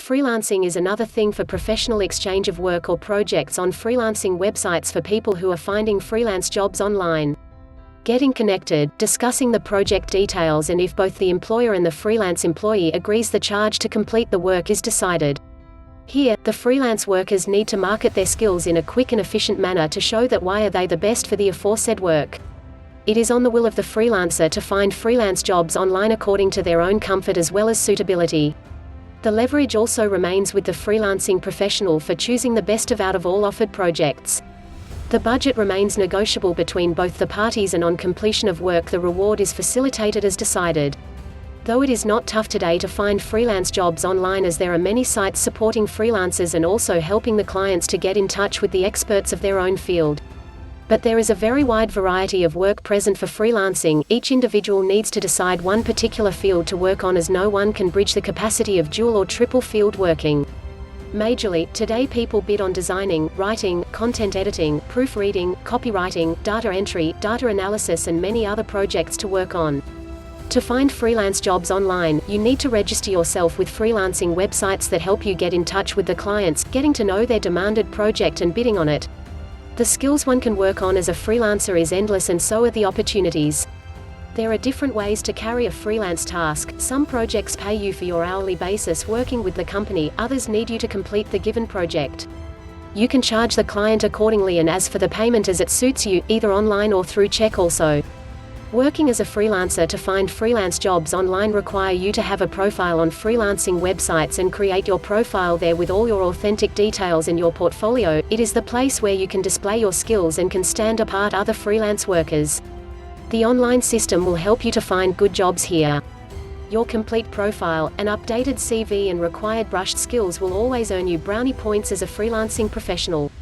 Freelancing is another thing for professional exchange of work or projects on freelancing websites for people who are finding freelance jobs online. Getting connected, discussing the project details, and if both the employer and the freelance employee agrees, the charge to complete the work is decided. Here, the freelance workers need to market their skills in a quick and efficient manner to show that why are they the best for the aforesaid work. It is on the will of the freelancer to find freelance jobs online according to their own comfort as well as suitability. The leverage also remains with the freelancing professional for choosing the best out of all offered projects. The budget remains negotiable between both the parties, and on completion of work the reward is facilitated as decided. Though it is not tough today to find freelance jobs online, as there are many sites supporting freelancers and also helping the clients to get in touch with the experts of their own field. But there is a very wide variety of work present for freelancing. Each individual needs to decide one particular field to work on, as no one can bridge the capacity of dual or triple field working. Majorly, today people bid on designing, writing, content editing, proofreading, copywriting, data entry, data analysis and many other projects to work on. To find freelance jobs online, you need to register yourself with freelancing websites that help you get in touch with the clients, getting to know their demanded project and bidding on it. The skills one can work on as a freelancer is endless, and so are the opportunities. There are different ways to carry a freelance task. Some projects pay you for your hourly basis working with the company, others need you to complete the given project. You can charge the client accordingly, and as for the payment, as it suits you, either online or through check also. Working as a freelancer to find freelance jobs online require you to have a profile on freelancing websites and create your profile there with all your authentic details and your portfolio. It is the place where you can display your skills and can stand apart other freelance workers. The online system will help you to find good jobs here. Your complete profile, an updated CV and required brushed skills will always earn you brownie points as a freelancing professional.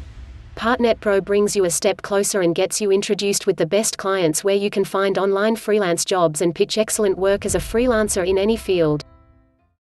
Partnet Pro brings you a step closer and gets you introduced with the best clients, where you can find online freelance jobs and pitch excellent work as a freelancer in any field.